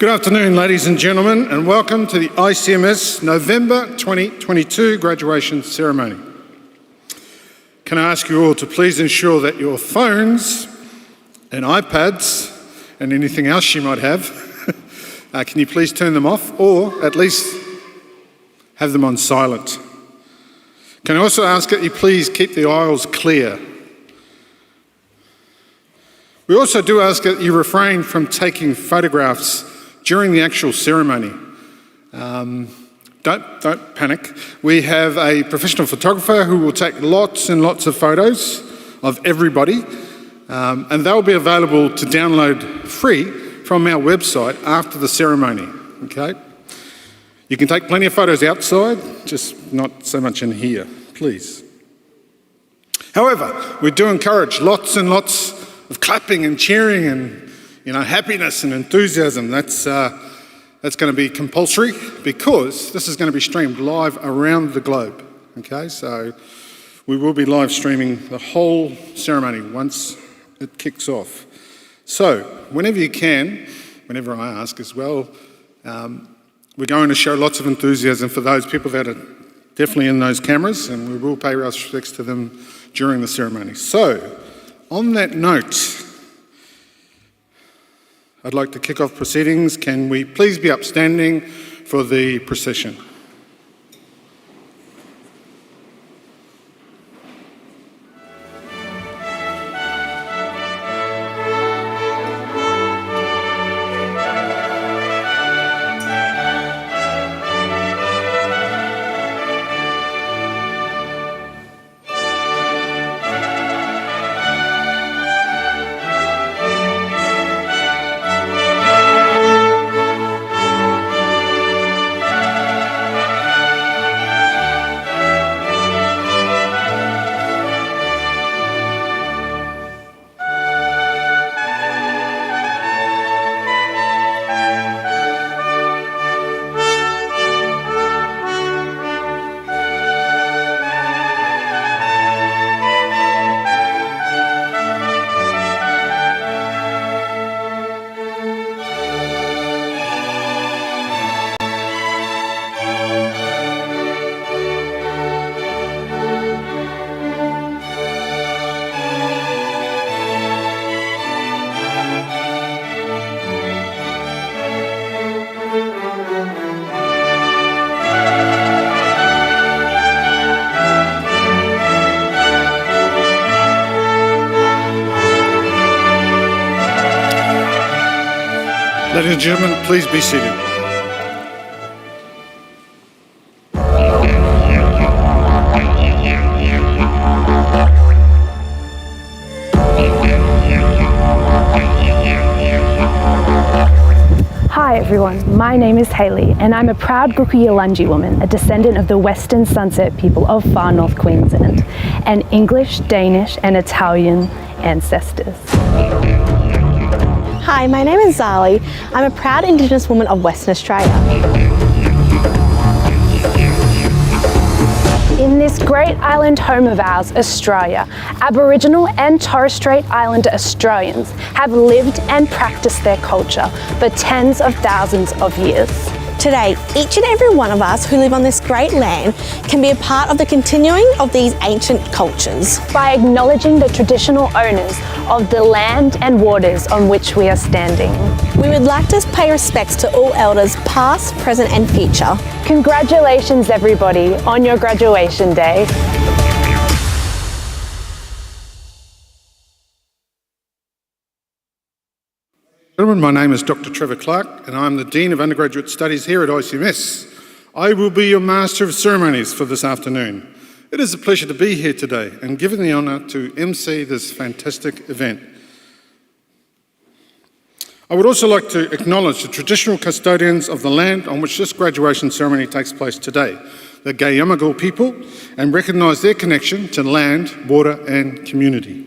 Good afternoon, ladies and gentlemen, and welcome to the ICMS November 2022 graduation ceremony. Can I ask you all to please ensure that your phones and iPads and anything else you might have, can you please turn them off or at least have them on silent? Can I also ask that you please keep the aisles clear? We also do ask that you refrain from taking photographs during the actual ceremony. Don't panic. We have a professional photographer who will take lots and lots of photos of everybody, and they'll be available to download free from our website after the ceremony, okay? You can take plenty of photos outside, just not so much in here, please. However, we do encourage lots and lots of clapping and cheering and happiness and enthusiasm. That's going to be compulsory because this is going to be streamed live around the globe, okay? So we will be live streaming the whole ceremony once it kicks off. So whenever you can, whenever I ask as well, we're going to show lots of enthusiasm for those people that are definitely in those cameras, and we will pay our respects to them during the ceremony. So on that note, I'd like to kick off proceedings. Can we please be upstanding for the procession? Ladies and gentlemen, please be seated. Hi everyone, my name is Hayley and I'm a proud Gukuyalunji woman, a descendant of the Western Sunset people of far north Queensland, and English, Danish and Italian ancestors. Hi, my name is Zali. I'm a proud Indigenous woman of Western Australia. In this great island home of ours, Australia, Aboriginal and Torres Strait Islander Australians have lived and practiced their culture for tens of thousands of years. Today, each and every one of us who live on this great land can be a part of the continuing of these ancient cultures. By acknowledging the traditional owners of the land and waters on which we are standing. We would like to pay respects to all elders past, present and future. Congratulations everybody on your graduation day. Gentlemen, my name is Dr. Trevor Clark and I'm the Dean of Undergraduate Studies here at ICMS. I will be your Master of Ceremonies for this afternoon. It is a pleasure to be here today and given the honour to MC this fantastic event. I would also like to acknowledge the traditional custodians of the land on which this graduation ceremony takes place today, the Gayamagal people, and recognise their connection to land, water and community.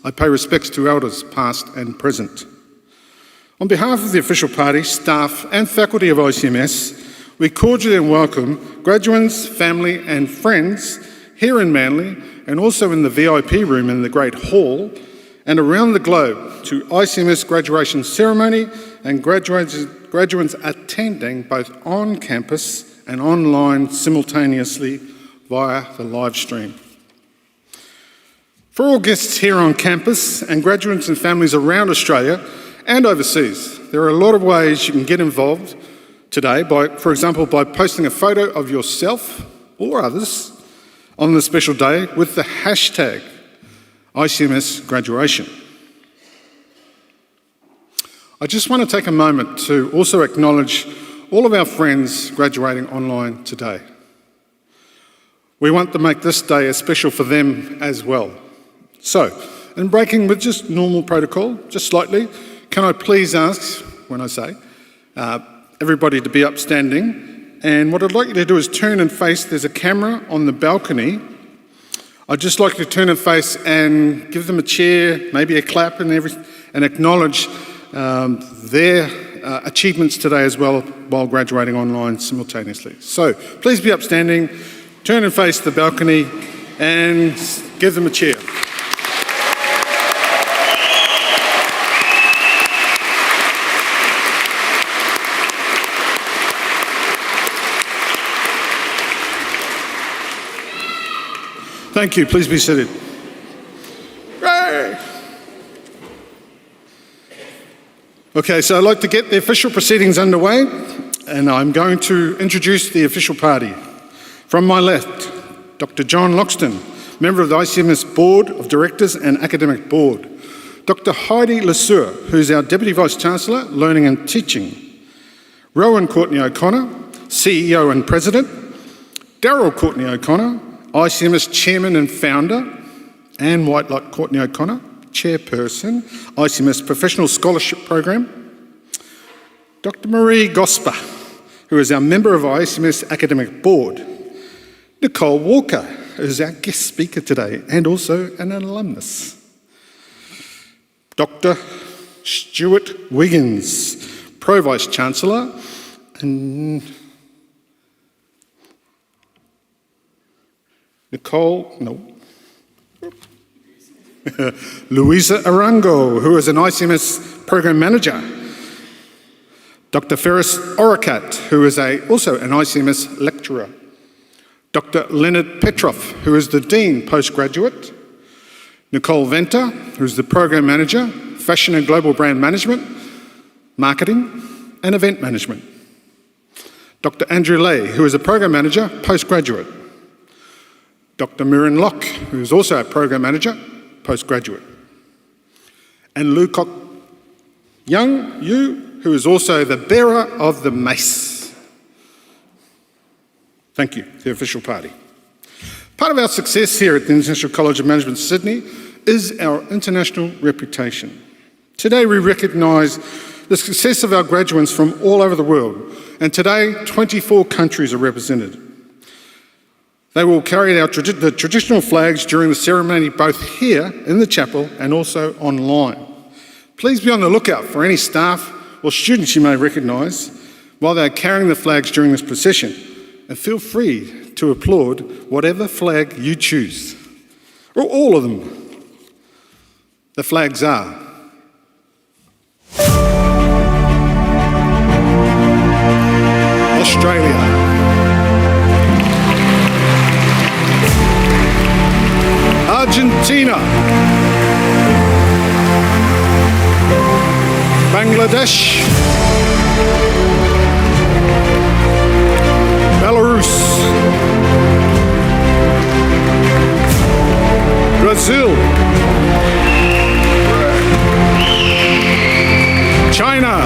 I pay respects to elders past and present. On behalf of the official party, staff and faculty of ICMS, we cordially welcome graduands, family and friends here in Manly and also in the VIP room in the Great Hall and around the globe to ICMS graduation ceremony and graduates attending both on campus and online simultaneously via the live stream. For all guests here on campus and graduates and families around Australia and overseas, there are a lot of ways you can get involved today, for example, by posting a photo of yourself or others on the special day with the hashtag ICMS graduation. I just want to take a moment to also acknowledge all of our friends graduating online today. We want to make this day as special for them as well. So, in breaking with just normal protocol, just slightly, can I please ask, when I say, everybody to be upstanding, and what I'd like you to do is turn and face, there's a camera on the balcony. I'd just like you to turn and face and give them a cheer, maybe a clap and acknowledge their achievements today as well while graduating online simultaneously. So please be upstanding, turn and face the balcony and give them a cheer. Thank you. Please be seated. Hooray! Okay, so I'd like to get the official proceedings underway, and I'm going to introduce the official party. From my left, Dr. John Loxton, member of the ICMS Board of Directors and Academic Board. Dr. Heidi Lesueur, who's our Deputy Vice-Chancellor, Learning and Teaching. Rowan Courtney O'Connor, CEO and President. Daryl Courtney O'Connor, ICMS Chairman and Founder. Anne Whitelott Courtney O'Connor, Chairperson, ICMS Professional Scholarship Program. Dr. Marie Gosper, who is our member of ICMS Academic Board. Nicole Walker, who is our guest speaker today and also an alumnus. Dr. Stuart Wiggins, Pro Vice Chancellor, and Louisa Arango, who is an ICMS Program Manager. Dr. Ferris Orakat, who is also an ICMS Lecturer. Dr. Leonard Petrov, who is the Dean Postgraduate. Nicole Venter, who is the Program Manager, Fashion and Global Brand Management, Marketing and Event Management. Dr. Andrew Lay, who is a Program Manager, Postgraduate. Dr. Mirren Locke, who is also a Program Manager, Postgraduate. And Lou Kok Young, who is also the bearer of the mace. Thank you, the official party. Part of our success here at the International College of Management Sydney is our international reputation. Today we recognise the success of our graduates from all over the world, and today 24 countries are represented. They will carry the traditional flags during the ceremony both here in the chapel and also online. Please be on the lookout for any staff or students you may recognise while they are carrying the flags during this procession, and feel free to applaud whatever flag you choose, or all of them. The flags are Australia, Argentina, Bangladesh, Belarus, Brazil, China,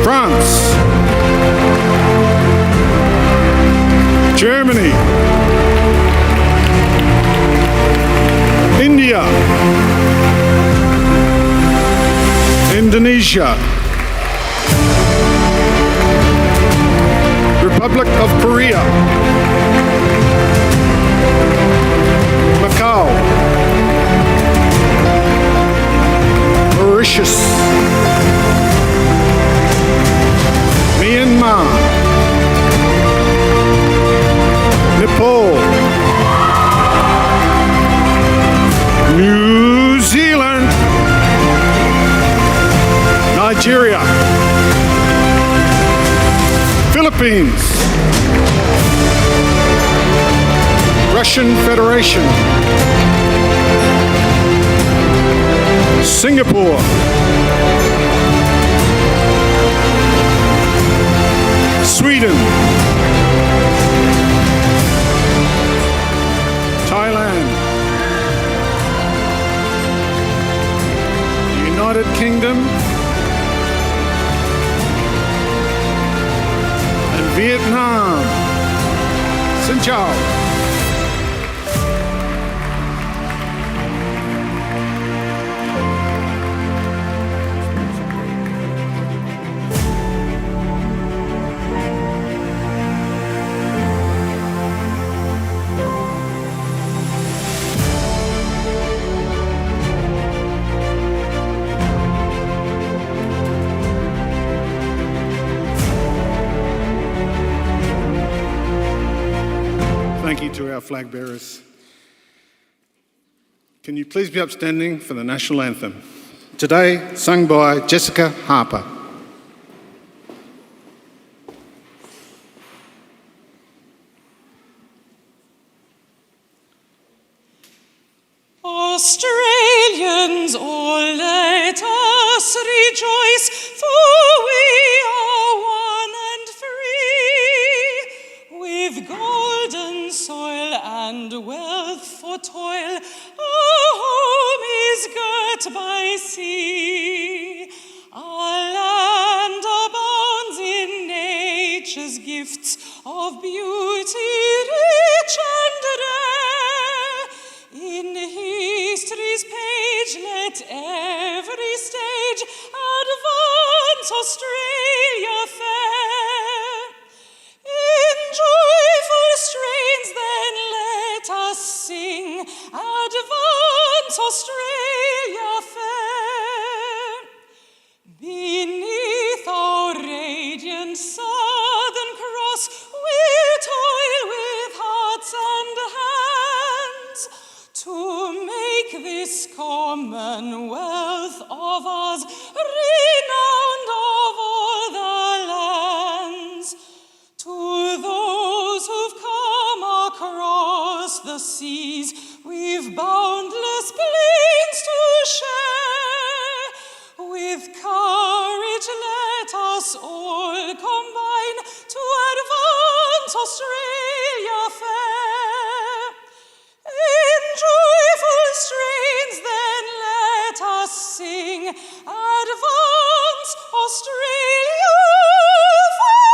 France, Germany, India, Indonesia, Republic of Korea, Macau, Mauritius, Myanmar, Nepal, Philippines, Russian Federation, Singapore, Sweden, Thailand, United Kingdom, and Vietnam. Xin chào. Thank you to our flag bearers. Can you please be upstanding for the national anthem? Today, sung by Jessica Harper. Australians, all let us rejoice, for we are one and free. With golden soil and wealth for toil, our home is girt by sea. Our land abounds in nature's gifts of beauty rich and rare. In history's page, let every stage advance Australia fair. In joyful strains then let us sing, advance Australia fair. Beneath our radiant Southern Cross, we'll toil with hearts and hands to make this commonwealth of ours renowned of all the lands. To those who've come across the seas, we've boundless plains to share. With courage let us all combine to advance Australia fair. In joyful strains then let us sing, advance Australia fair.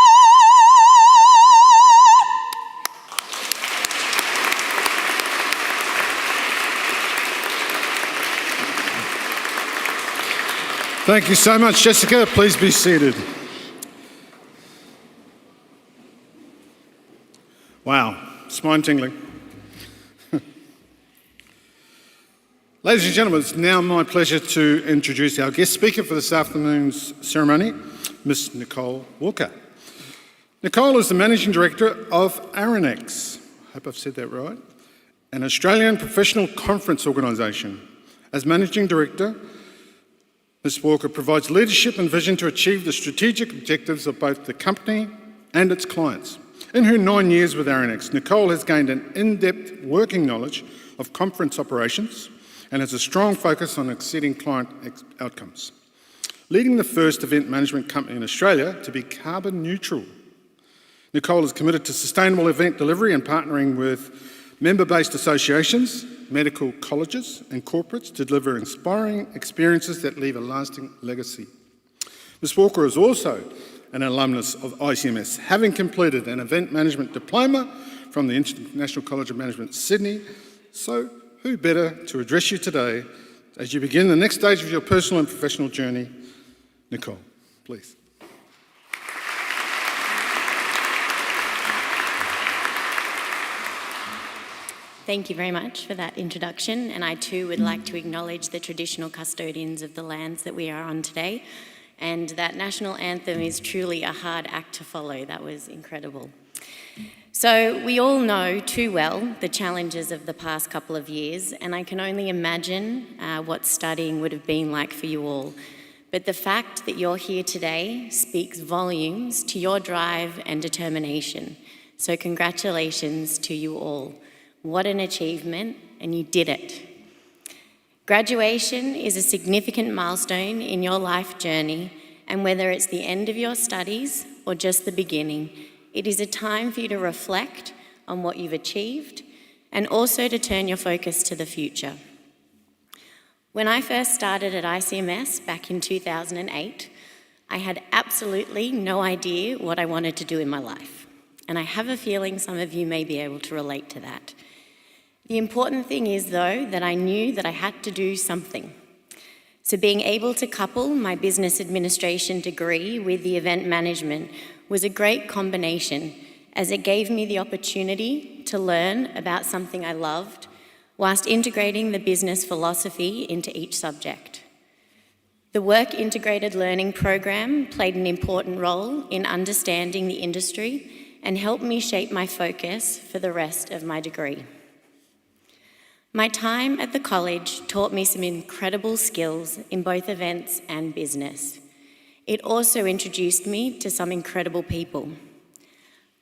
Thank you so much, Jessica. Please be seated. Wow, spine tingling. Ladies and gentlemen, it's now my pleasure to introduce our guest speaker for this afternoon's ceremony, Ms. Nicole Walker. Nicole is the Managing Director of Arinex, I hope I've said that right, an Australian professional conference organisation. As Managing Director, Ms. Walker provides leadership and vision to achieve the strategic objectives of both the company and its clients. In her 9 years with Arinex, Nicole has gained an in-depth working knowledge of conference operations and has a strong focus on exceeding client outcomes. Leading the first event management company in Australia to be carbon neutral, Nicole is committed to sustainable event delivery and partnering with member-based associations, medical colleges and corporates to deliver inspiring experiences that leave a lasting legacy. Ms. Walker is also an alumnus of ICMS, having completed an event management diploma from the International College of Management, Sydney. So who better to address you today as you begin the next stage of your personal and professional journey? Nicole, please. Thank you very much for that introduction, and I too would like to acknowledge the traditional custodians of the lands that we are on today, and that national anthem is truly a hard act to follow. That was incredible. So we all know too well the challenges of the past couple of years, and I can only imagine what studying would have been like for you all. but the fact that you're here today speaks volumes to your drive and determination. So congratulations to you all. What an achievement, and you did it. Graduation is a significant milestone in your life journey, and whether it's the end of your studies or just the beginning, it is a time for you to reflect on what you've achieved and also to turn your focus to the future. When I first started at ICMS back in 2008, I had absolutely no idea what I wanted to do in my life. And I have a feeling some of you may be able to relate to that. The important thing is, though, that I knew that I had to do something. So being able to couple my business administration degree with the event management was a great combination, as it gave me the opportunity to learn about something I loved, whilst integrating the business philosophy into each subject. The Work Integrated Learning program played an important role in understanding the industry and helped me shape my focus for the rest of my degree. My time at the college taught me some incredible skills in both events and business. It also introduced me to some incredible people.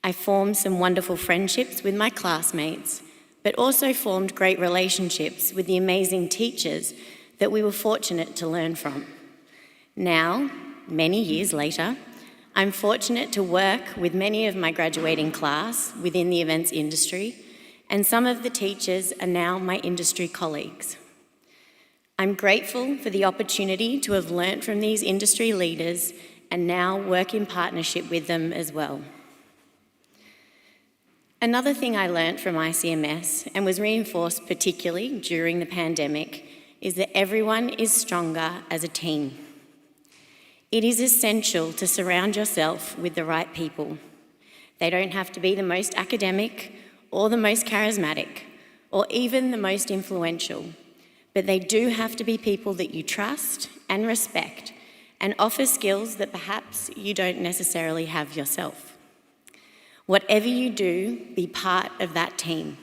I formed some wonderful friendships with my classmates, but also formed great relationships with the amazing teachers that we were fortunate to learn from. Now, many years later, I'm fortunate to work with many of my graduating class within the events industry, and some of the teachers are now my industry colleagues. I'm grateful for the opportunity to have learnt from these industry leaders and now work in partnership with them as well. Another thing I learnt from ICMS, and was reinforced particularly during the pandemic, is that everyone is stronger as a team. It is essential to surround yourself with the right people. They don't have to be the most academic or the most charismatic or even the most influential, but they do have to be people that you trust and respect and offer skills that perhaps you don't necessarily have yourself. Whatever you do, be part of that team.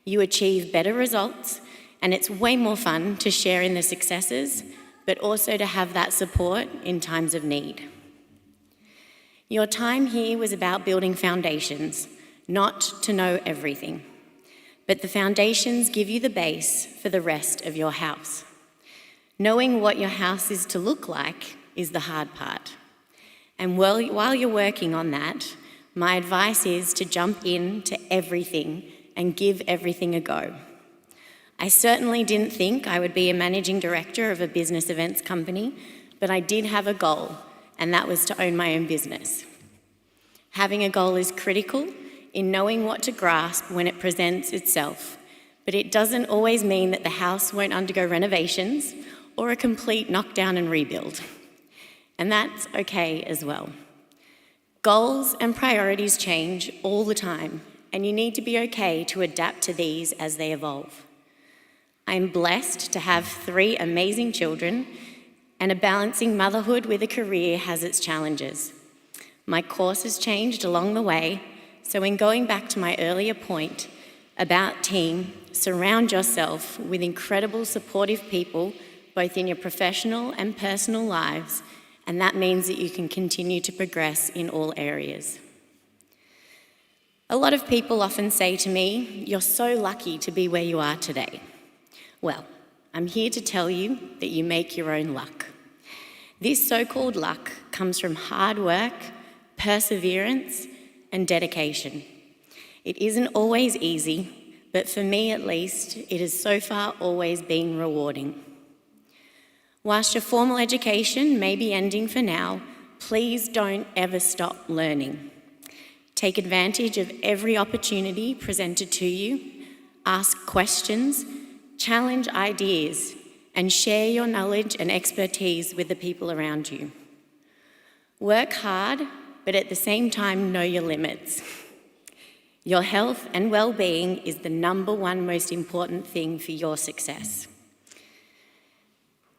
You achieve better results, and it's way more fun to share in the successes, but also to have that support in times of need. Your time here was about building foundations, not to know everything, but the foundations give you the base for the rest of your house. Knowing what your house is to look like is the hard part. And while you're working on that, my advice is to jump into everything and give everything a go. I certainly didn't think I would be a managing director of a business events company, but I did have a goal, and that was to own my own business. Having a goal is critical in knowing what to grasp when it presents itself, but it doesn't always mean that the house won't undergo renovations or a complete knockdown and rebuild. And that's okay as well. Goals and priorities change all the time, and you need to be okay to adapt to these as they evolve. I'm blessed to have 3 amazing children, and a balancing motherhood with a career has its challenges. My course has changed along the way, so in going back to my earlier point about team, surround yourself with incredible supportive people, both in your professional and personal lives, and that means that you can continue to progress in all areas. A lot of people often say to me, "You're so lucky to be where you are today." Well, I'm here to tell you that you make your own luck. This so-called luck comes from hard work, perseverance, and dedication. It isn't always easy, but for me at least, it has so far always been rewarding. Whilst your formal education may be ending for now, please don't ever stop learning. Take advantage of every opportunity presented to you, ask questions, challenge ideas, and share your knowledge and expertise with the people around you. Work hard, but at the same time, know your limits. Your health and well-being is the #1 most important thing for your success.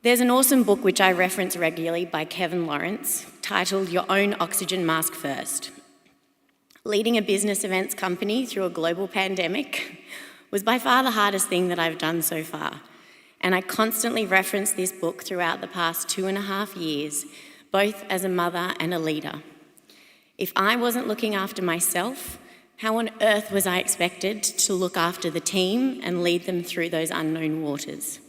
There's an awesome book which I reference regularly by Kevin Lawrence, titled Your Own Oxygen Mask First. Leading a business events company through a global pandemic was by far the hardest thing that I've done so far. And I constantly reference this book throughout the past 2.5 years, both as a mother and a leader. If I wasn't looking after myself, how on earth was I expected to look after the team and lead them through those unknown waters?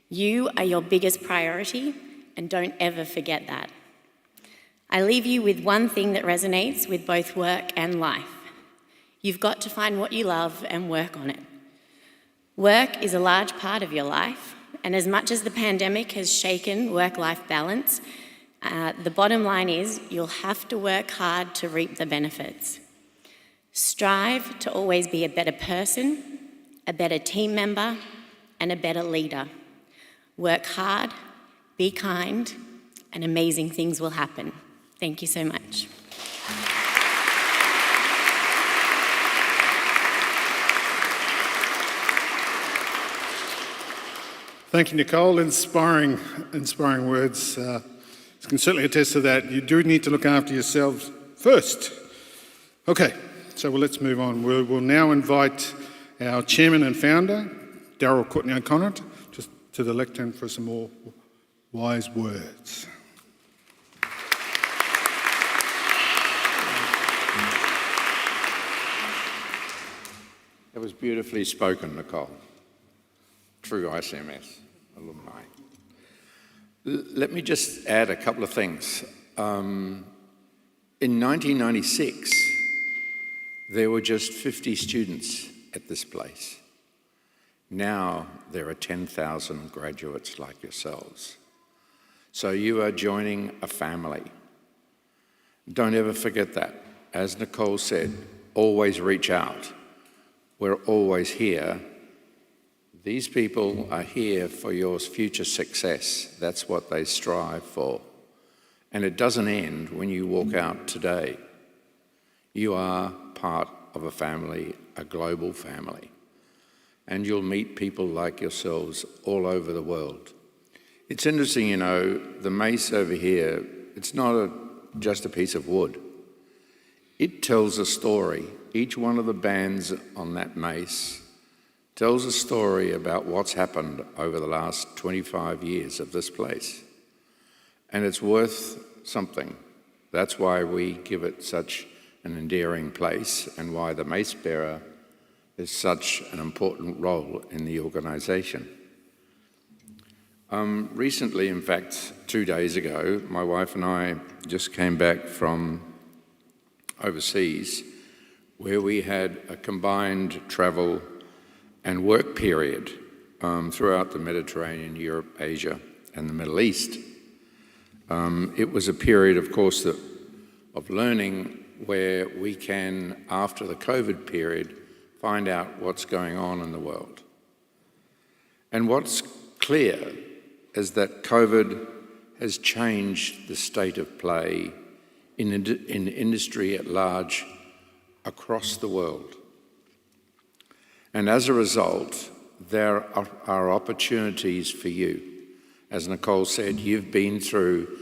You are your biggest priority, and don't ever forget that. I leave you with one thing that resonates with both work and life. You've got to find what you love and work on it. Work is a large part of your life, and as much as the pandemic has shaken work-life balance, the bottom line is you'll have to work hard to reap the benefits. Strive to always be a better person, a better team member, and a better leader. Work hard, be kind, and amazing things will happen. Thank you so much. Thank you, Nicole. Inspiring words. I can certainly attest to that. You do need to look after yourselves first. Okay, so let's move on. We'll now invite our chairman and founder, Daryl Courtney O'Connor, just to the lectern for some more wise words. That was beautifully spoken, Nicole. True ICMS alumni. Let me just add a couple of things. In 1996, there were just 50 students at this place. Now there are 10,000 graduates like yourselves. So you are joining a family. Don't ever forget that. As Nicole said, always reach out. We're always here. These people are here for your future success. That's what they strive for. And it doesn't end when you walk out today. You are part of a family, a global family. And you'll meet people like yourselves all over the world. It's interesting, you know, the mace over here, it's not just a piece of wood. It tells a story. Each one of the bands on that mace tells a story about what's happened over the last 25 years of this place. And it's worth something. That's why we give it such an endearing place and why the mace bearer is such an important role in the organisation. Recently, in fact, 2 days ago, my wife and I just came back from overseas where we had a combined travel and work period throughout the Mediterranean, Europe, Asia, and the Middle East. It was a period, of course, of learning where we can, after the COVID period, find out what's going on in the world. And what's clear is that COVID has changed the state of play in industry at large across the world. And as a result, there are opportunities for you. As Nicole said, you've been through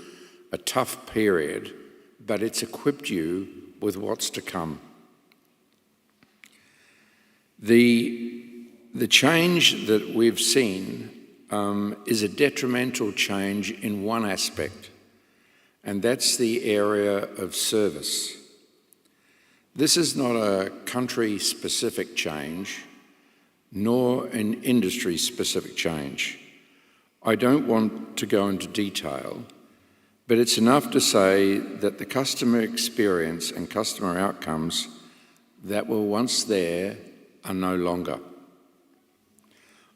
a tough period, but it's equipped you with what's to come. The change that we've seen is a detrimental change in one aspect, and that's the area of service. This is not a country-specific change, nor an industry-specific change. I don't want to go into detail, but it's enough to say that the customer experience and customer outcomes that were once there are no longer.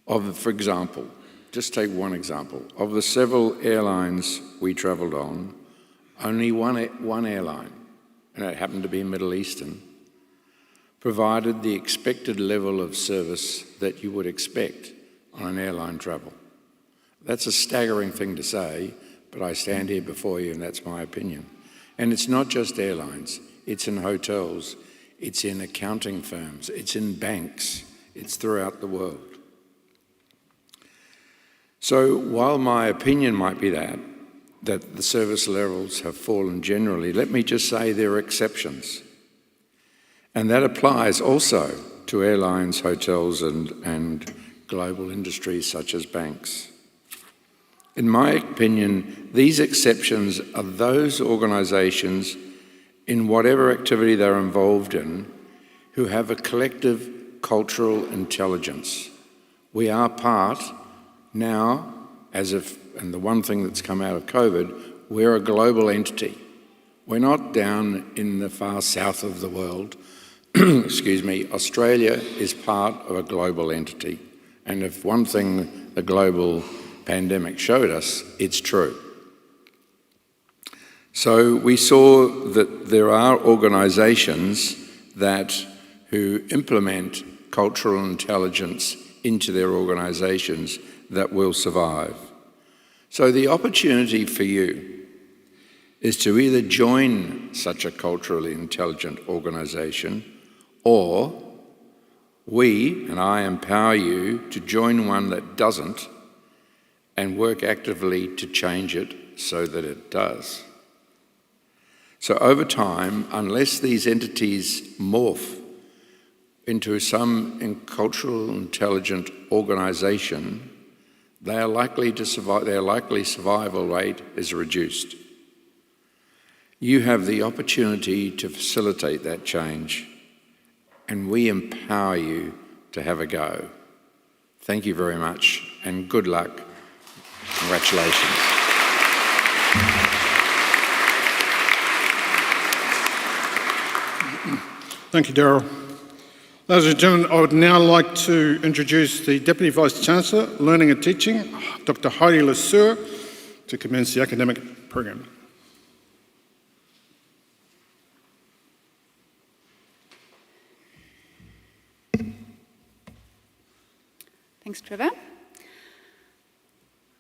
For example, just take one example. Of the several airlines we travelled on, only one airline, and it happened to be Middle Eastern, provided the expected level of service that you would expect on an airline travel. That's a staggering thing to say, but I stand here before you and that's my opinion. And it's not just airlines, it's in hotels, it's in accounting firms, it's in banks, it's throughout the world. So while my opinion might be that the service levels have fallen generally, let me just say there are exceptions. And that applies also to airlines, hotels and global industries such as banks. In my opinion, these exceptions are those organisations, in whatever activity they're involved in, who have a collective cultural intelligence. We are part now, and the one thing that's come out of COVID, we're a global entity. We're not down in the far south of the world. Excuse me, Australia is part of a global entity. And if one thing the global pandemic showed us, it's true. So we saw that there are organisations who implement cultural intelligence into their organisations that will survive. So the opportunity for you is to either join such a culturally intelligent organisation, or I empower you to join one that doesn't and work actively to change it so that it does. So over time, unless these entities morph into some cultural intelligent organisation, their likely survival rate is reduced. You have the opportunity to facilitate that change, and we empower you to have a go. Thank you very much, and good luck. Congratulations. Thank you, Daryl. Ladies and gentlemen, I would now like to introduce the Deputy Vice-Chancellor, Learning and Teaching, Dr. Heidi Lesueur, to commence the academic program. Thanks, Trevor.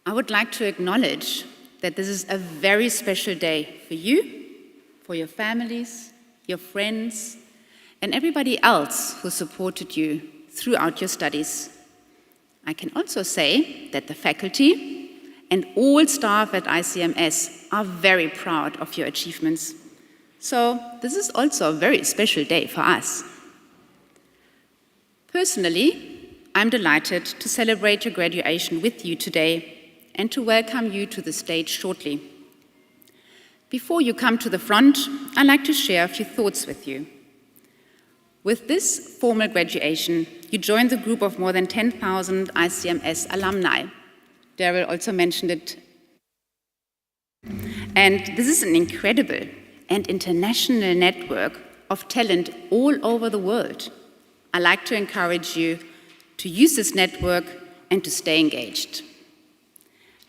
I would like to acknowledge that this is a very special day for you, for your families, your friends, and everybody else who supported you throughout your studies. I can also say that the faculty and all staff at ICMS are very proud of your achievements. So this is also a very special day for us. Personally, I'm delighted to celebrate your graduation with you today and to welcome you to the stage shortly. Before you come to the front, I'd like to share a few thoughts with you. With this formal graduation, you join the group of more than 10,000 ICMS alumni. Daryl also mentioned it. And this is an incredible and international network of talent all over the world. I'd like to encourage you to use this network and to stay engaged.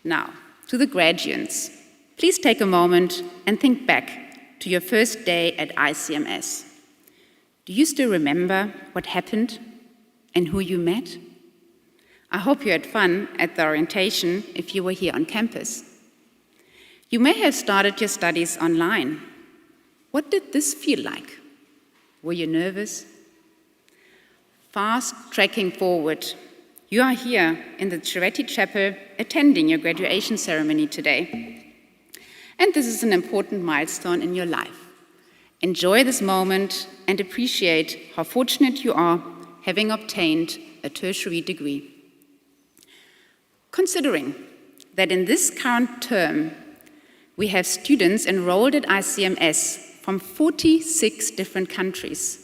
Now, to the graduands, please take a moment and think back to your first day at ICMS. Do you still remember what happened and who you met? I hope you had fun at the orientation if you were here on campus. You may have started your studies online. What did this feel like? Were you nervous? Fast tracking forward, you are here in the Charity Chapel attending your graduation ceremony today. And this is an important milestone in your life. Enjoy this moment and appreciate how fortunate you are having obtained a tertiary degree. Considering that in this current term, we have students enrolled at ICMS from 46 different countries,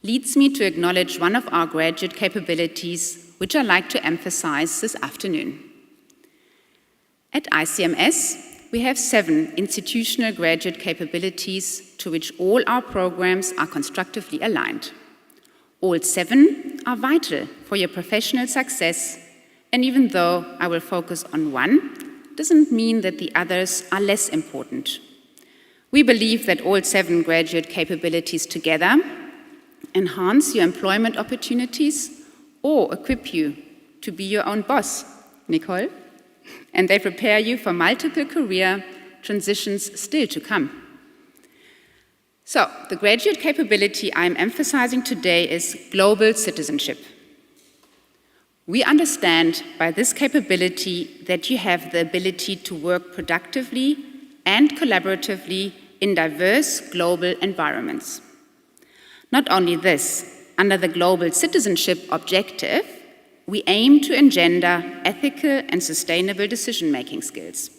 leads me to acknowledge one of our graduate capabilities, which I'd like to emphasize this afternoon. At ICMS, we have 7 institutional graduate capabilities to which all our programs are constructively aligned. All 7 are vital for your professional success, and even though I will focus on one, doesn't mean that the others are less important. We believe that all 7 graduate capabilities together enhance your employment opportunities or equip you to be your own boss, Nicole, and they prepare you for multiple career transitions still to come. So, the graduate capability I'm emphasizing today is global citizenship. We understand by this capability that you have the ability to work productively and collaboratively in diverse global environments. Not only this, under the global citizenship objective, we aim to engender ethical and sustainable decision-making skills.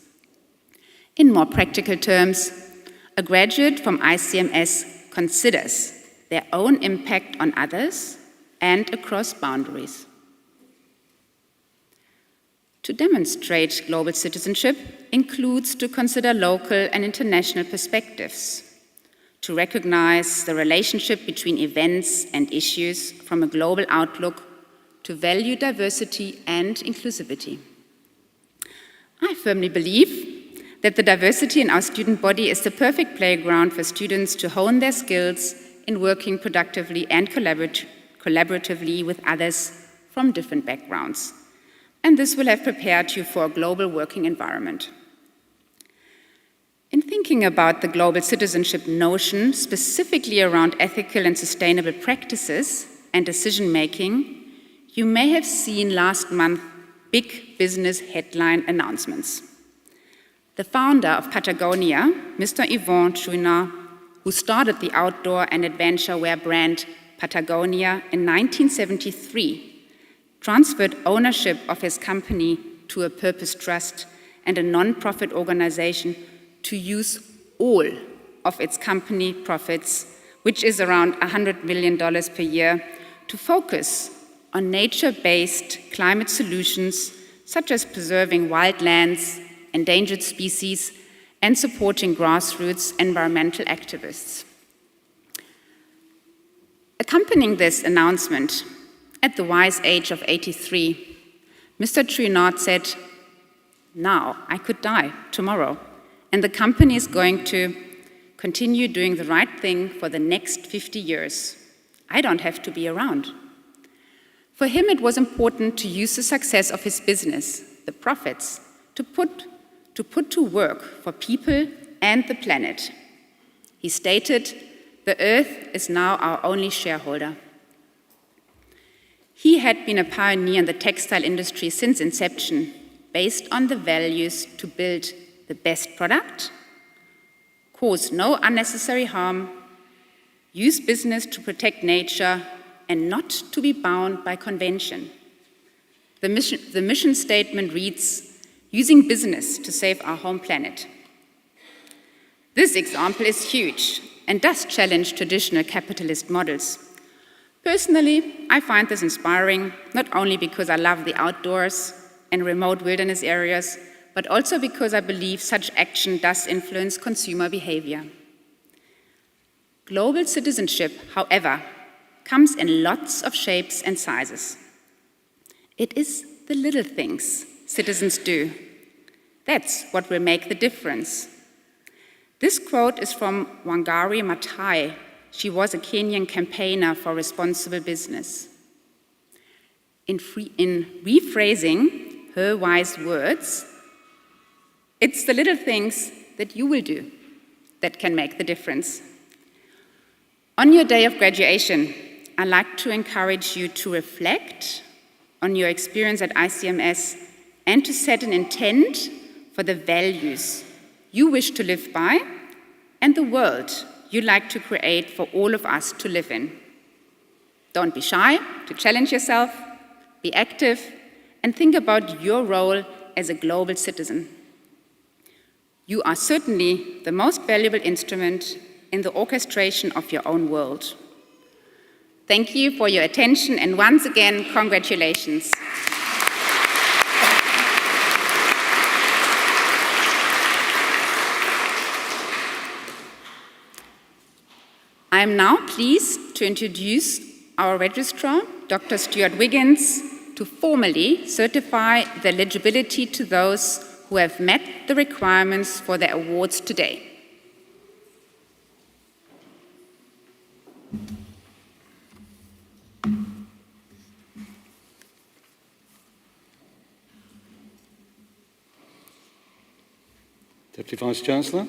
In more practical terms, a graduate from ICMS considers their own impact on others and across boundaries. To demonstrate global citizenship includes to consider local and international perspectives, to recognize the relationship between events and issues from a global outlook, to value diversity and inclusivity. I firmly believe that the diversity in our student body is the perfect playground for students to hone their skills in working productively and collaboratively with others from different backgrounds. And this will have prepared you for a global working environment. In thinking about the global citizenship notion, specifically around ethical and sustainable practices and decision-making, you may have seen last month big business headline announcements. The founder of Patagonia, Mr. Yvon Chouinard, who started the outdoor and adventure wear brand Patagonia in 1973, transferred ownership of his company to a purpose trust and a non-profit organization to use all of its company profits, which is around $100 million per year, to focus on nature-based climate solutions, such as preserving wildlands, endangered species, and supporting grassroots environmental activists. Accompanying this announcement, at the wise age of 83, Mr. Chouinard said, "Now I could die tomorrow, and the company is going to continue doing the right thing for the next 50 years. I don't have to be around." For him, it was important to use the success of his business, the profits, to put to work for people and the planet. He stated, "The Earth is now our only shareholder." He had been a pioneer in the textile industry since inception, based on the values to build the best product, cause no unnecessary harm, use business to protect nature, and not to be bound by convention. The mission statement reads, "Using business to save our home planet." This example is huge and does challenge traditional capitalist models. Personally, I find this inspiring, not only because I love the outdoors and remote wilderness areas, but also because I believe such action does influence consumer behavior. Global citizenship, however, comes in lots of shapes and sizes. It is the little things citizens do. That's what will make the difference. This quote is from Wangari Maathai. She was a Kenyan campaigner for responsible business. In rephrasing her wise words, it's the little things that you will do that can make the difference. On your day of graduation, I'd like to encourage you to reflect on your experience at ICMS and to set an intent for the values you wish to live by and the world you'd like to create for all of us to live in. Don't be shy to challenge yourself, be active, and think about your role as a global citizen. You are certainly the most valuable instrument in the orchestration of your own world. Thank you for your attention, and once again, congratulations. I am now pleased to introduce our registrar, Dr. Stuart Wiggins, to formally certify the eligibility to those who have met the requirements for their awards today. Deputy Vice-Chancellor.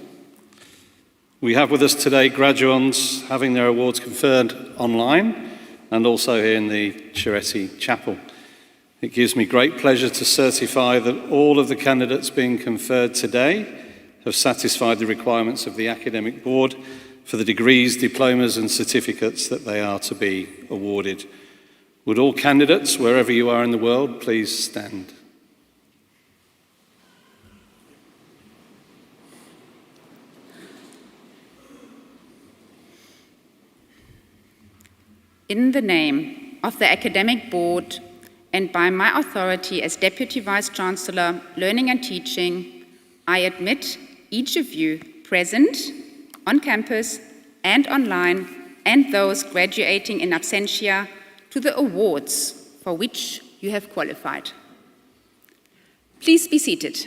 We have with us today graduands having their awards conferred online and also here in the Chiretti Chapel. It gives me great pleasure to certify that all of the candidates being conferred today have satisfied the requirements of the Academic Board for the degrees, diplomas and certificates that they are to be awarded. Would all candidates, wherever you are in the world, please stand? In the name of the Academic Board and by my authority as Deputy Vice-Chancellor, Learning and Teaching, I admit each of you present, on campus and online, and those graduating in absentia to the awards for which you have qualified. Please be seated.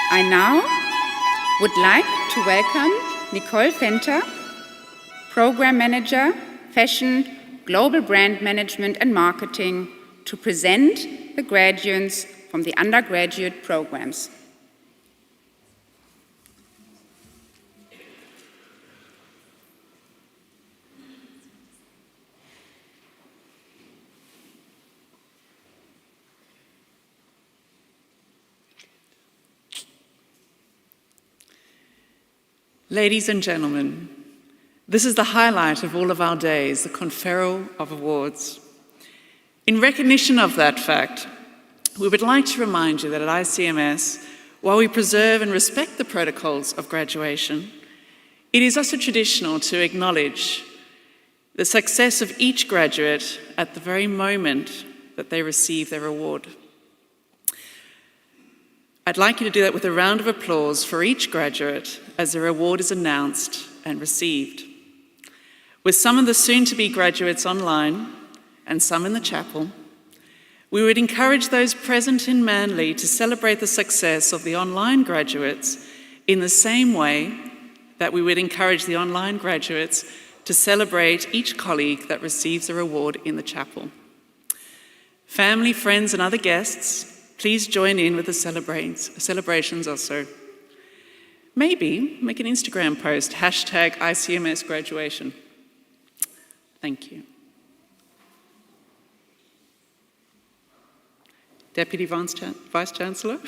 I now would like to welcome Nicole Fenter, Program Manager, Fashion, Global Brand Management and Marketing, to present the graduates from the undergraduate programs. Ladies and gentlemen, this is the highlight of all of our days, the conferral of awards. In recognition of that fact, we would like to remind you that at ICMS, while we preserve and respect the protocols of graduation, it is also traditional to acknowledge the success of each graduate at the very moment that they receive their award. I'd like you to do that with a round of applause for each graduate as their award is announced and received. With some of the soon-to-be graduates online and some in the chapel, we would encourage those present in Manly to celebrate the success of the online graduates in the same way that we would encourage the online graduates to celebrate each colleague that receives their award in the chapel. Family, friends, and other guests, please join in with the celebrations also. Maybe make an Instagram post, #ICMS graduation. Thank you. Deputy Vice-Chancellor,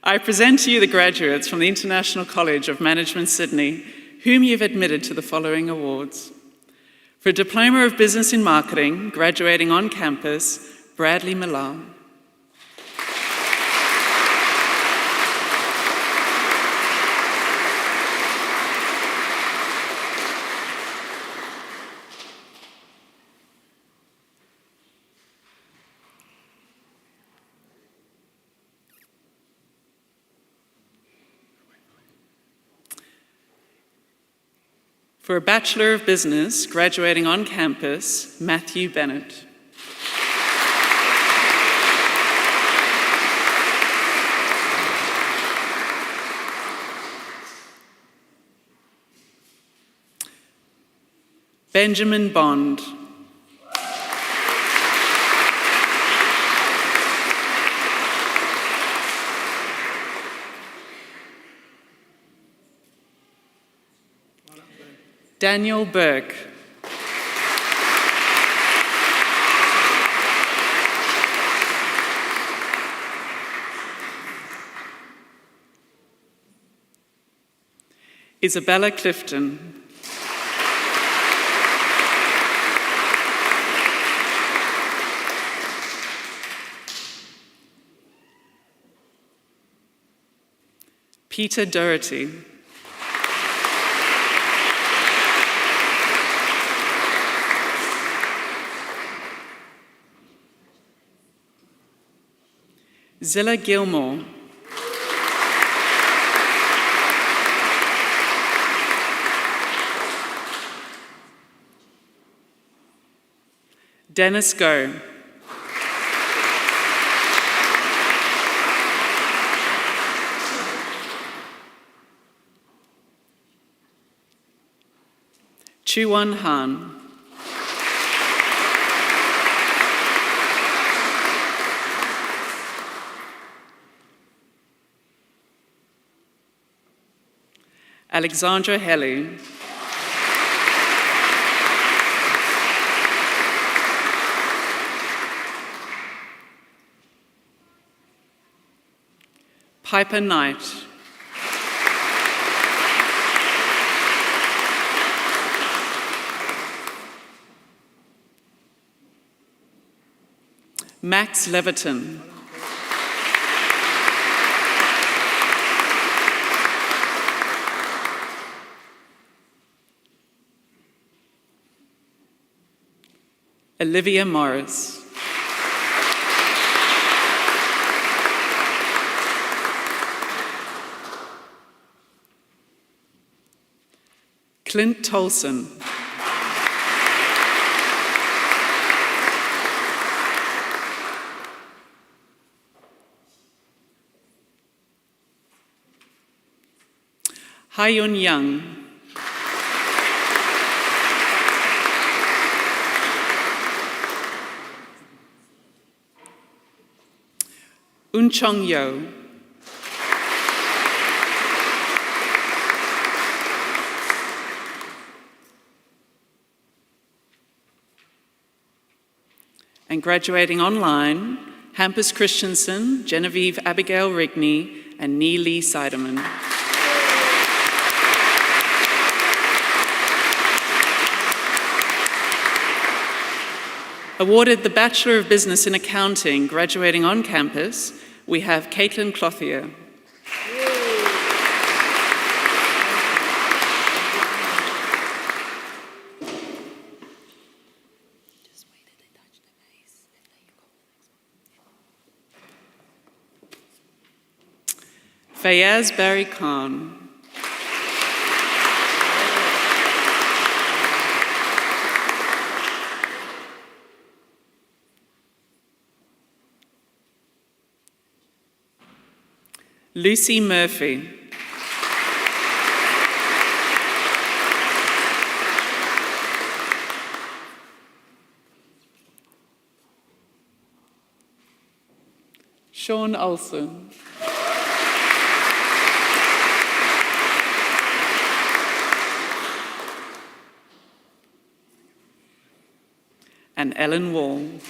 I present to you the graduates from the International College of Management, Sydney, whom you've admitted to the following awards. For a Diploma of Business in Marketing, graduating on campus, Bradley Millar. For a Bachelor of Business, graduating on campus, Matthew Bennett. Benjamin Bond. Daniel Burke. Isabella Clifton. Peter Doherty. Zilla Gilmore. Dennis Go. Chuan Han. Alexandra Helu. Piper Knight. Max Leviton. Olivia Morris. Clint Tolson. Hyun Young. Unchong Yo. And graduating online, Hampus Christensen, Genevieve Abigail Rigney, and Nee Lee Seiderman. Awarded the Bachelor of Business in Accounting, graduating on campus, we have Caitlin Clothier. Fayaz Barry Khan. Lucy Murphy. Sean Olson. And Ellen Wall.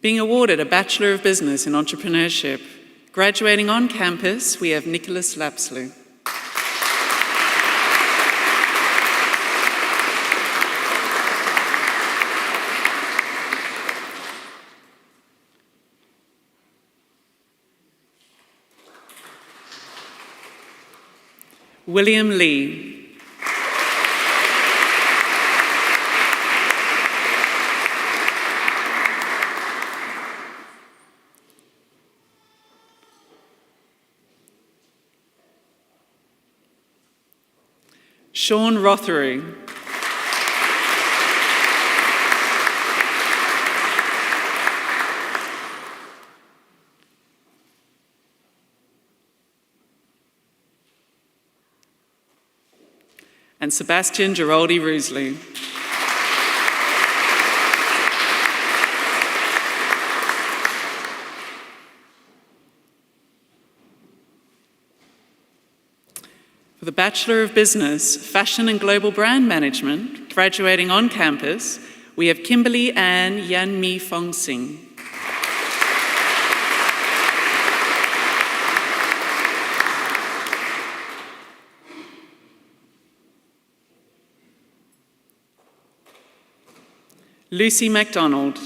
Being awarded a Bachelor of Business in Entrepreneurship, graduating on campus, we have Nicholas Lapsley. William Lee. Sean Rothery. And Sebastian Giraldi Roosley. For the Bachelor of Business, Fashion and Global Brand Management, graduating on campus, we have Kimberly Ann Yan Mi Fong Sing. Lucy MacDonald.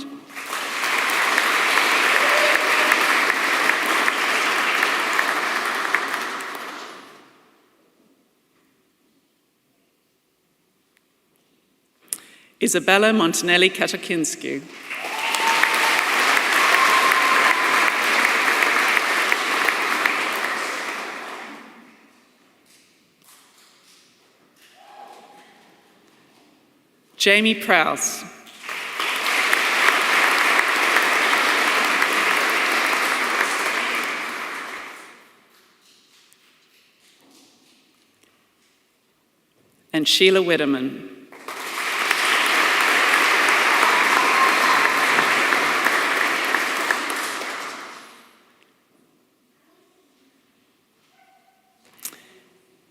Isabella Montanelli Katakinski. Jamie Prowse. And Sheila Wetterman.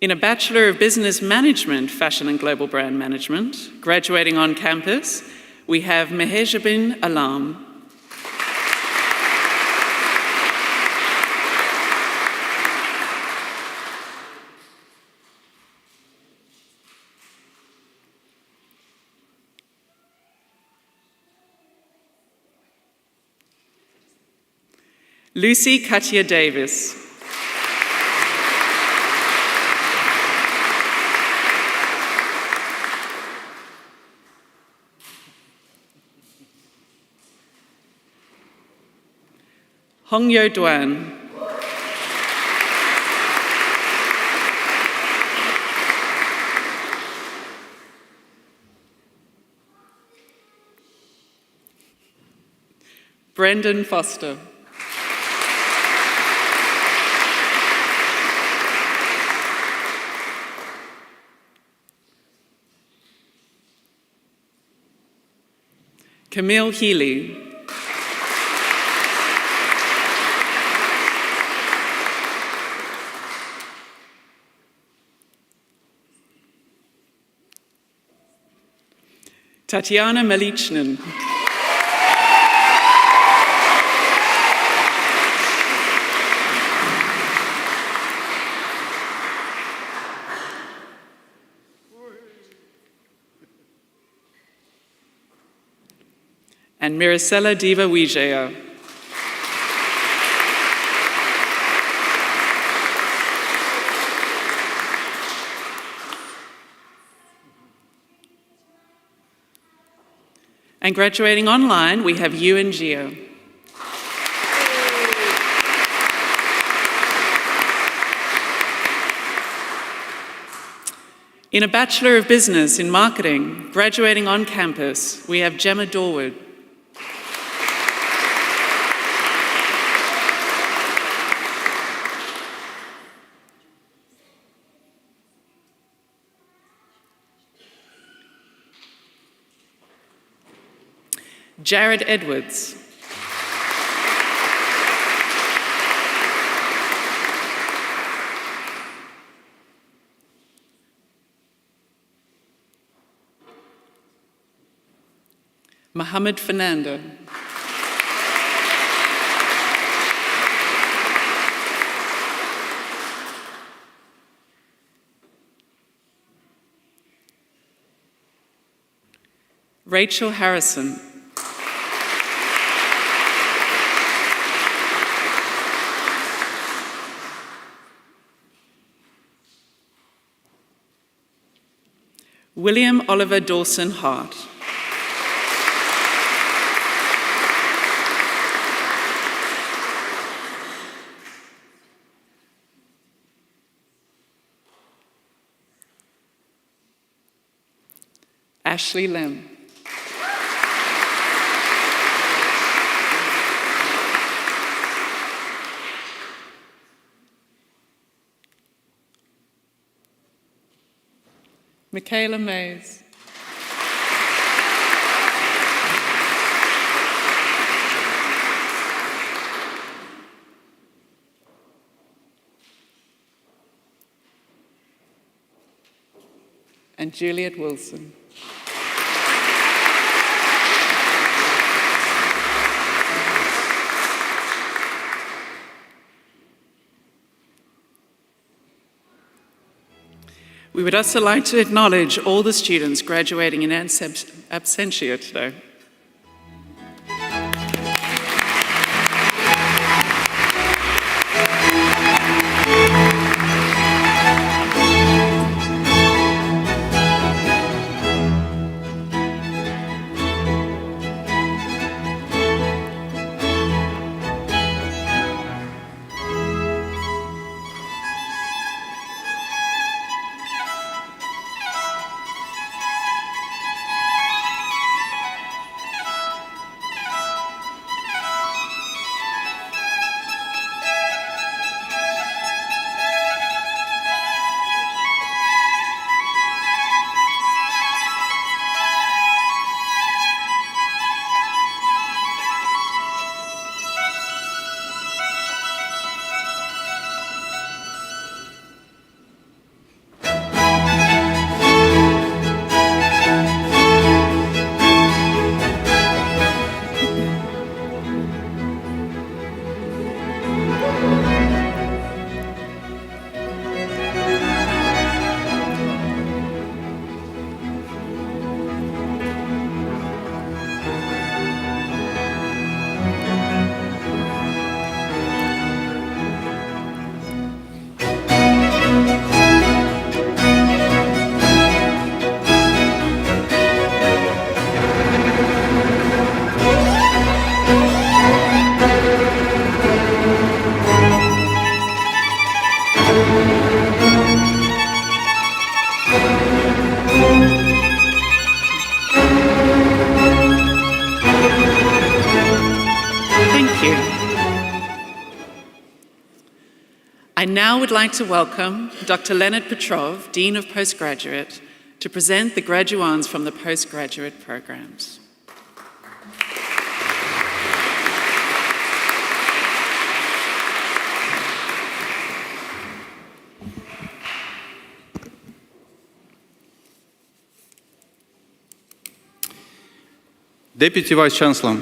In a Bachelor of Business Management, Fashion and Global Brand Management, graduating on campus, we have Mehejabin Alam. Lucy Katia Davis. Hong Yo Duan. Brendan Foster. Camille Healy. Tatiana Melichnin. And Miracela Diva Wijaya. And graduating online, we have Ewan Geo. In a Bachelor of Business in Marketing, graduating on campus, we have Gemma Dorwood. Jared Edwards. Mohammed Fernando. Rachel Harrison. William Oliver Dawson Hart. Ashley Lem. Michaela Mays. And Juliet Wilson. We would also like to acknowledge all the students graduating in absentia today. I now would like to welcome Dr. Leonard Petrov, Dean of Postgraduate, to present the graduands from the postgraduate programs. Deputy Vice-Chancellor,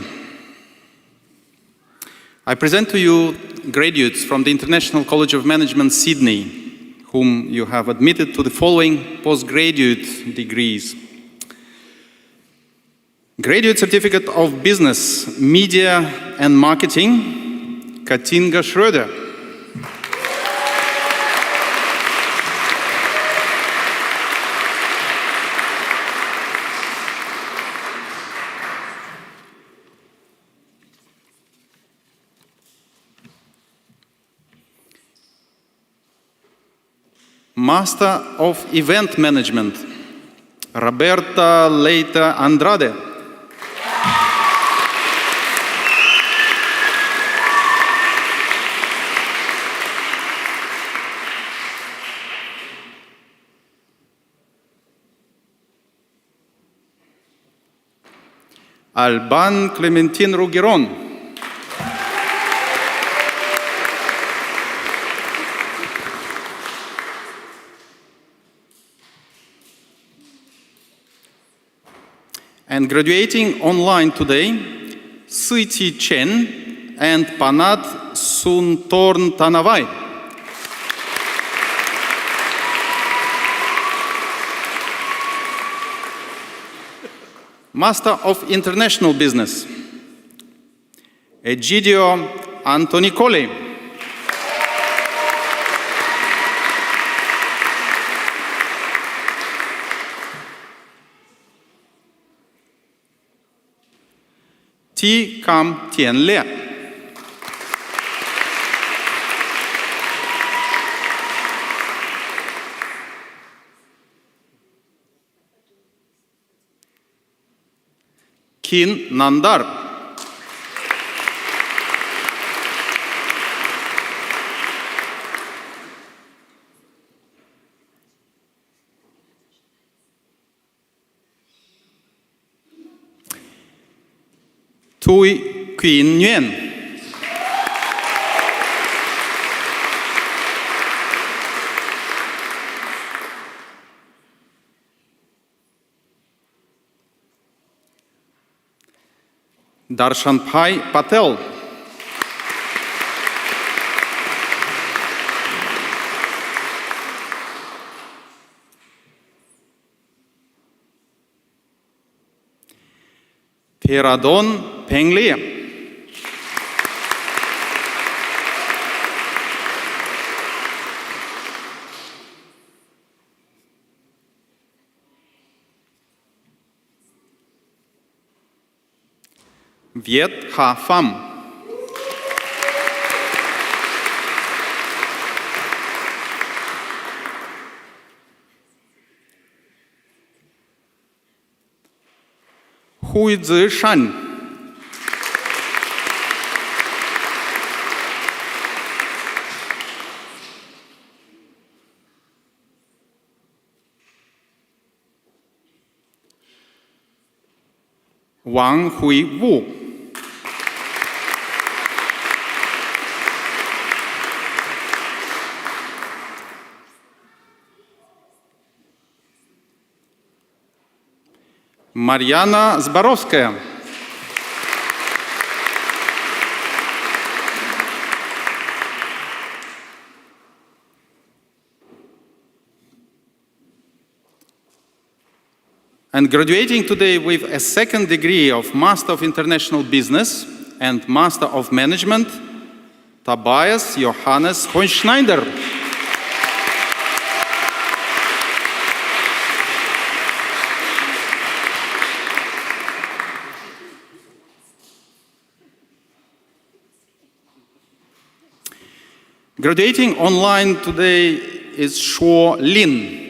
I present to you graduates from the International College of Management, Sydney, whom you have admitted to the following postgraduate degrees. Graduate Certificate of Business, Media and Marketing, Katinka Schröder. Master of Event Management, Roberta Leita Andrade. Alban Clementine Rougueron. And graduating online today, Suiti Chen and Panat Suntorn Tanavai. Master of International Business, Egidio Antonicoli. Xi Kam Tian Le. Kin Nandar. Tui Queen Nguyen. Darshanbhai Patel. Peradon Pengli. Viet Ha Pham. Hui Zi Shan. Wang Hui Wu. Mariana Zbarovskaya. And graduating today with a second degree of Master of International Business and Master of Management, Tobias Johannes Hohenschneider. Graduating online today is Shuo Lin.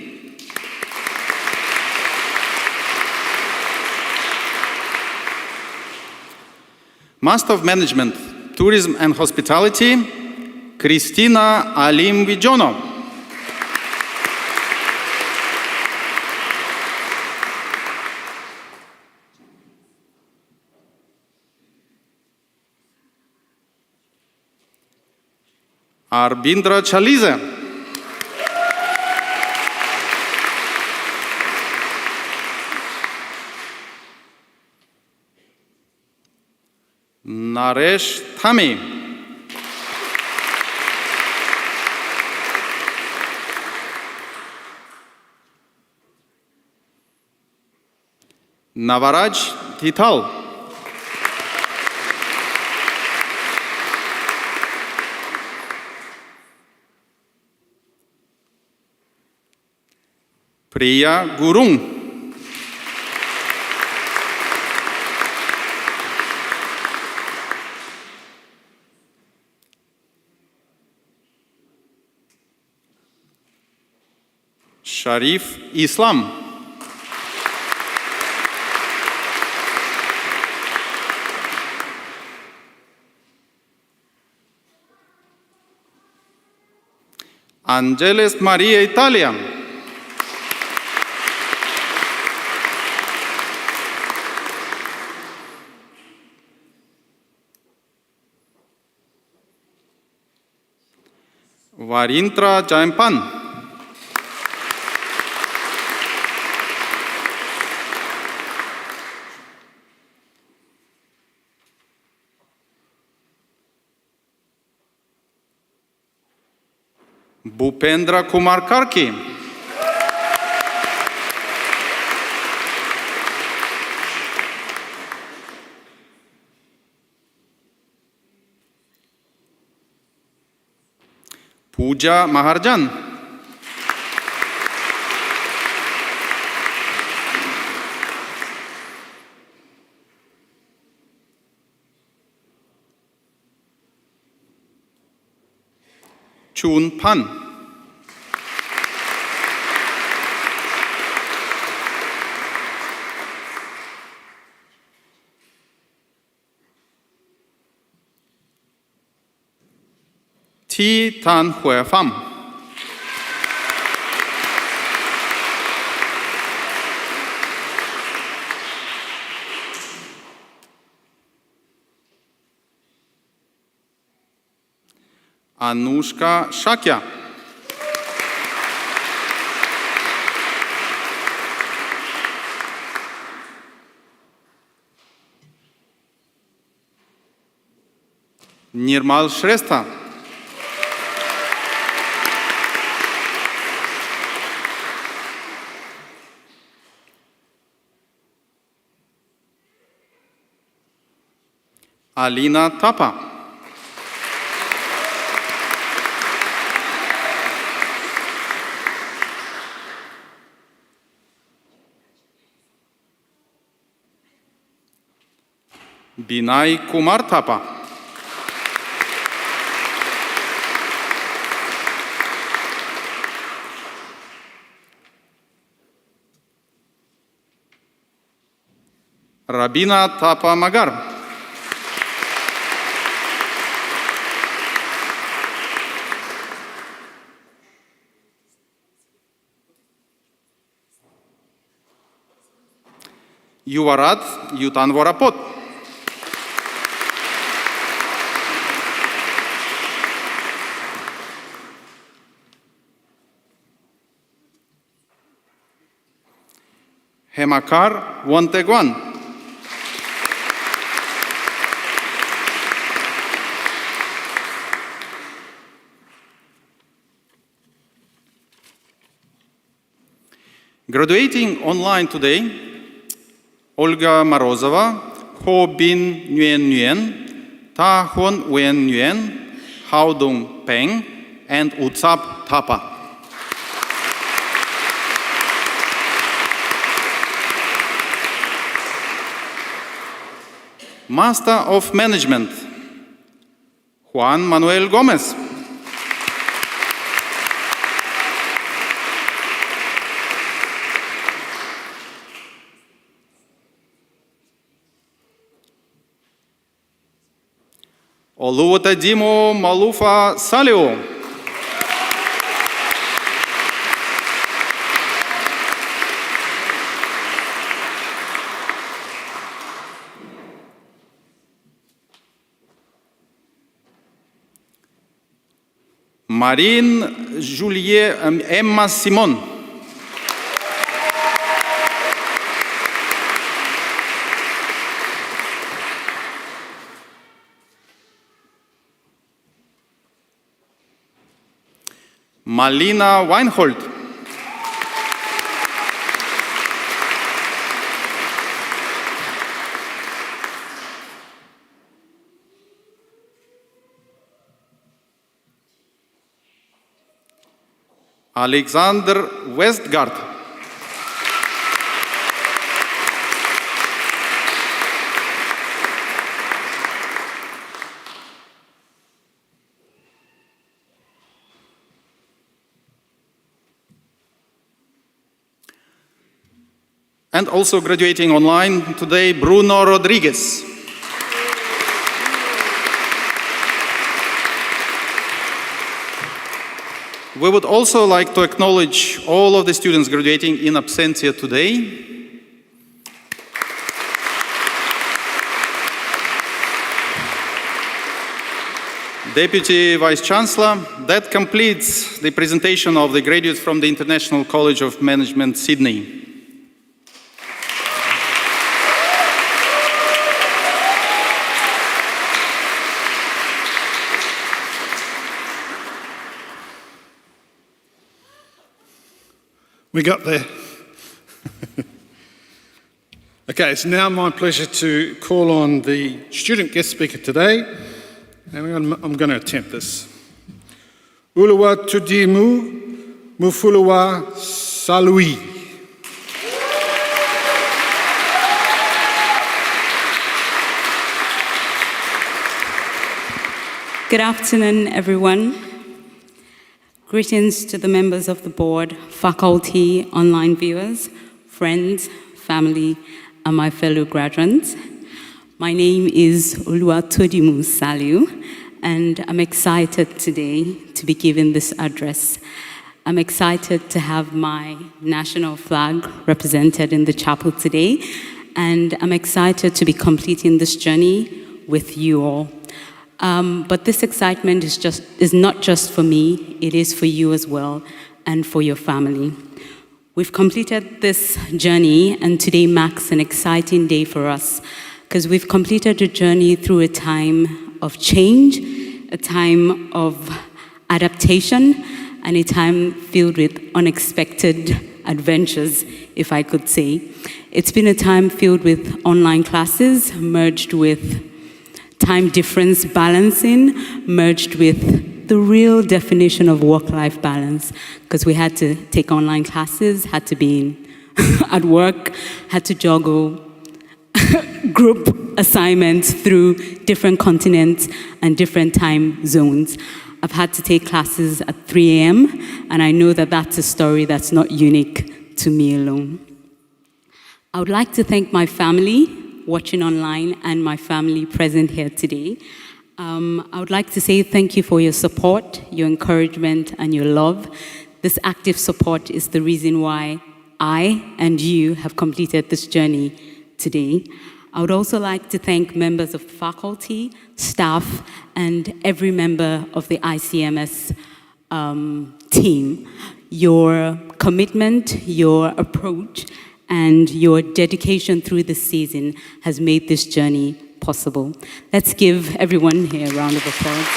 Master of Management, Tourism and Hospitality, Cristina Alim Vijono. Arbindra Chalize. Naresh Thami. Navaraj Tital. Priya Gurung. Sharif Islam. Angeles Maria Italia. Varintra Jaimpan. Bhupendra Kumar Karki. Pooja Maharjan. Chun Pan. Thi Tan Hue Pham. Anushka Shakya. Nirmal Shrestha. Alina Tapa. Binay Kumar Tapa. Rabina Tapa Magar. Yuvarat Yutanvorapot. Hemakar Wonteguan. Graduating online today, Olga Morozova, Ho Bin Nguyen Nguyen, Ta Hon Nguyen Nguyen, Hao Dong Peng, and Utsap Thapa. Master of Management, Juan Manuel Gomez. Oluwatadimo Malufa Salio. Marine Juliet Emma Simon. Malina Weinhold. Alexander Westgard. And also graduating online today, Bruno Rodriguez. We would also like to acknowledge all of the students graduating in absentia today. Deputy Vice-Chancellor, that completes the presentation of the graduates from the International College of Management, Sydney. We got there. Okay, it's now my pleasure to call on the student guest speaker today, and I'm going to attempt this. Uluwa Tudimu Mufuluwa Salui. Good afternoon, everyone. Greetings to the members of the board, faculty, online viewers, friends, family, and my fellow graduates. My name is Oluwatodimu Saliu, and I'm excited today to be giving this address. I'm excited to have my national flag represented in the chapel today, and I'm excited to be completing this journey with you all. But this excitement is not just for me, it is for you as well, and for your family. We've completed this journey, and today marks an exciting day for us, because we've completed a journey through a time of change, a time of adaptation, and a time filled with unexpected adventures, if I could say. It's been a time filled with online classes, merged with time difference balancing, merged with the real definition of work-life balance, because we had to take online classes, had to be at work, had to juggle group assignments through different continents and different time zones. I've had to take classes at 3 a.m., and I know that that's a story that's not unique to me alone. I would like to thank my family watching online and my family present here today. I would like to say thank you for your support, your encouragement, and your love. This active support is the reason why I and you have completed this journey today. I would also like to thank members of faculty, staff, and every member of the ICMS team. Your commitment, your approach, and your dedication through this season has made this journey possible. Let's give everyone here a round of applause.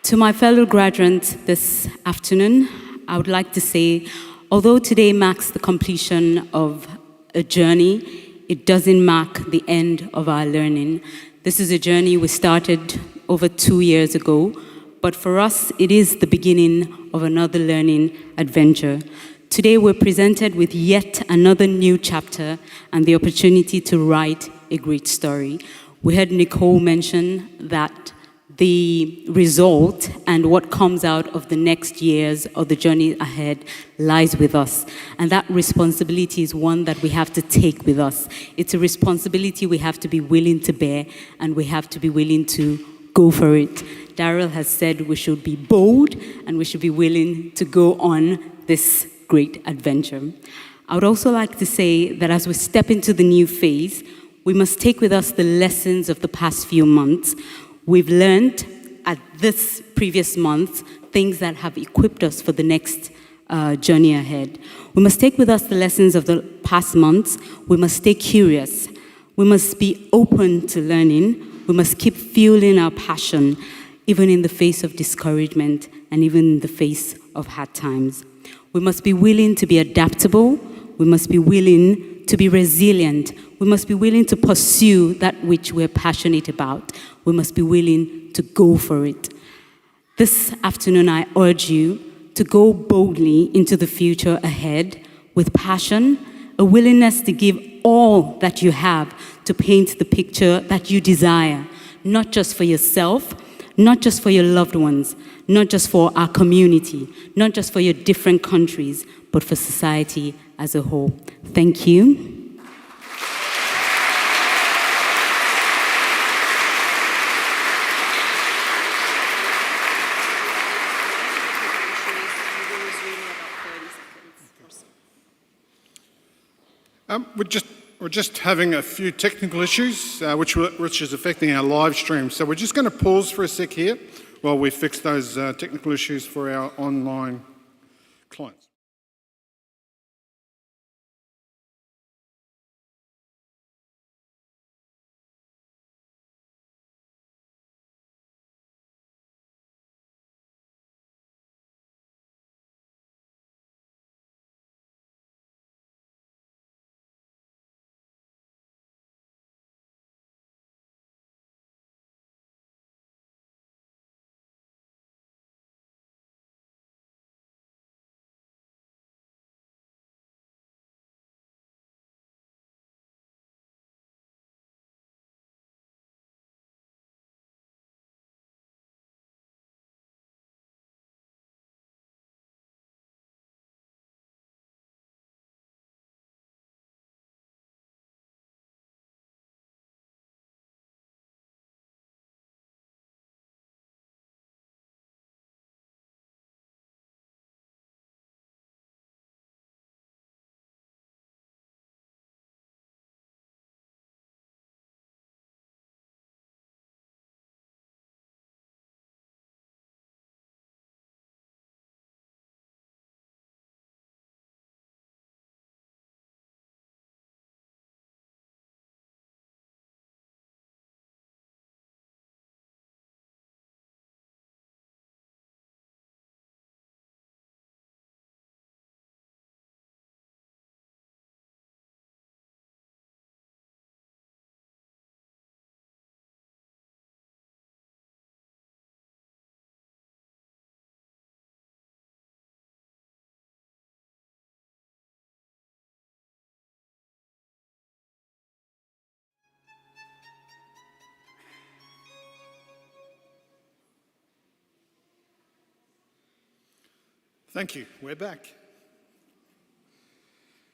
To my fellow graduates this afternoon, I would like to say, although today marks the completion of a journey, it doesn't mark the end of our learning. This is a journey we started over 2 years ago, but for us, it is the beginning of another learning adventure. Today, we're presented with yet another new chapter and the opportunity to write a great story. We heard Nicole mention that the result and what comes out of the next years or the journey ahead lies with us. And that responsibility is one that we have to take with us. It's a responsibility we have to be willing to bear, and we have to be willing to go for it. Daryl has said we should be bold and we should be willing to go on this great adventure. I would also like to say that as we step into the new phase, we must take with us the lessons of the past few months. We've learned at this previous month things that have equipped us for the next journey ahead. We must take with us the lessons of the past months. We must stay curious. We must be open to learning. We must keep fueling our passion, even in the face of discouragement and even in the face of hard times. We must be willing to be adaptable. We must be willing to be resilient. We must be willing to pursue that which we're passionate about. We must be willing to go for it. This afternoon, I urge you to go boldly into the future ahead with passion, a willingness to give all that you have to paint the picture that you desire, not just for yourself, not just for your loved ones, not just for our community, not just for your different countries, but for society as a whole. Thank you. We're just having a few technical issues, which is affecting our live stream. So we're just going to pause for a sec here while we fix those technical issues for our online clients. Thank you. We're back.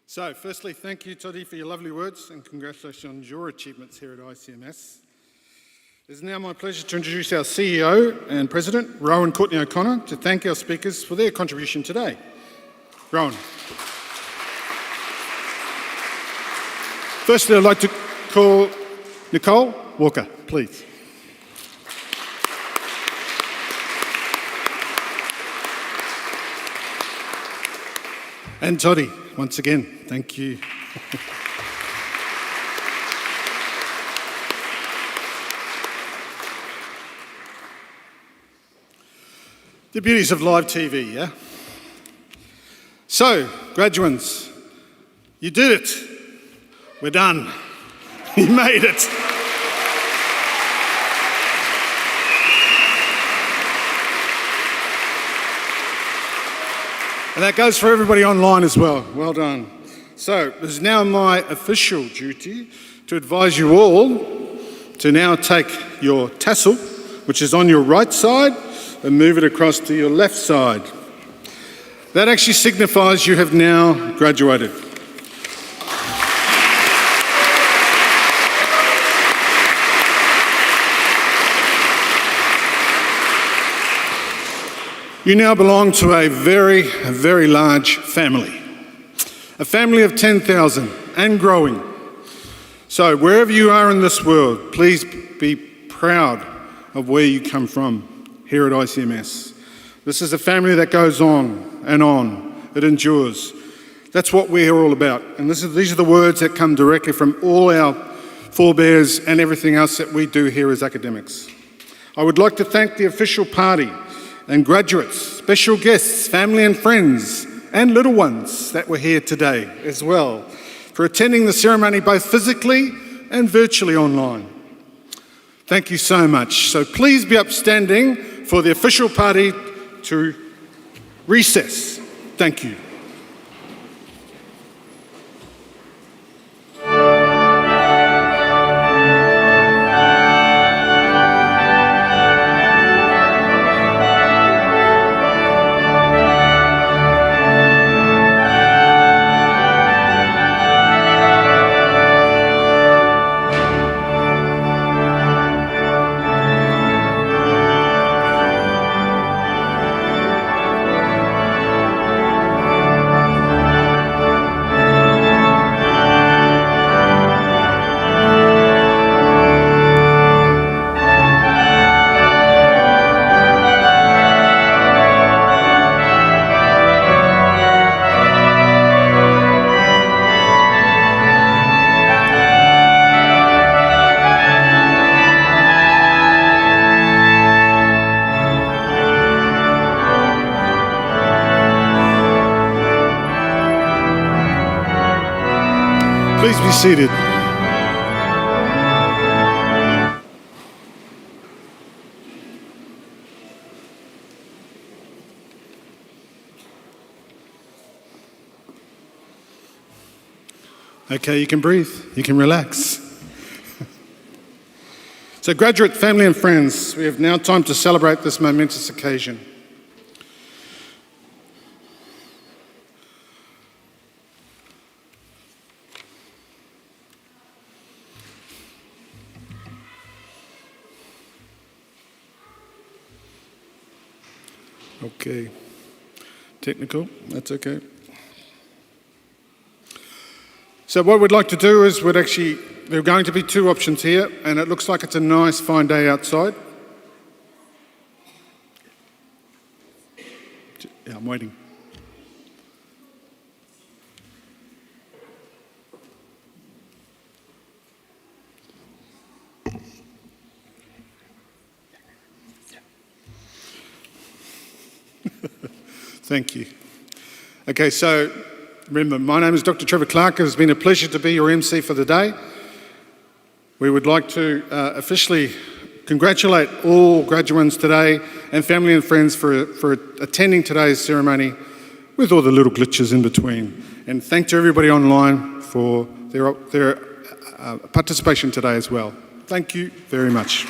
So, firstly, thank you, Toddy, for your lovely words and congratulations on your achievements here at ICMS. It is now my pleasure to introduce our CEO and President, Rowan Courtney O'Connor, to thank our speakers for their contribution today. Rowan. Firstly, I'd like to call Nicole Walker, please. And Toddy, once again, thank you. The beauties of live TV, yeah? So, graduands, you did it. We're done. You made it. And that goes for everybody online as well. Well done. So, it is now my official duty to advise you all to now take your tassel, which is on your right side, and move it across to your left side. That actually signifies you have now graduated. You now belong to a very large family. A family of 10,000 and growing. So wherever you are in this world, please be proud of where you come from here at ICMS. This is a family that goes on and on. It endures. That's what we're all about. And these are the words that come directly from all our forebears and everything else that we do here as academics. I would like to thank the official party and graduates, special guests, family and friends, and little ones that were here today as well, for attending the ceremony both physically and virtually online. Thank you so much. So please be upstanding for the official party to recess. Thank you. Please be seated. Okay, you can breathe, you can relax. So graduate, family and friends, we have now time to celebrate this momentous occasion. Okay, technical, that's okay. So what we'd like to do is there are going to be two options here, and it looks like it's a nice fine day outside. Yeah, I'm waiting. Thank you. Okay, so remember, my name is Dr. Trevor Clark. It has been a pleasure to be your MC for the day. We would like to officially congratulate all graduands today and family and friends for attending today's ceremony with all the little glitches in between. And thank to everybody online for their participation today as well. Thank you very much.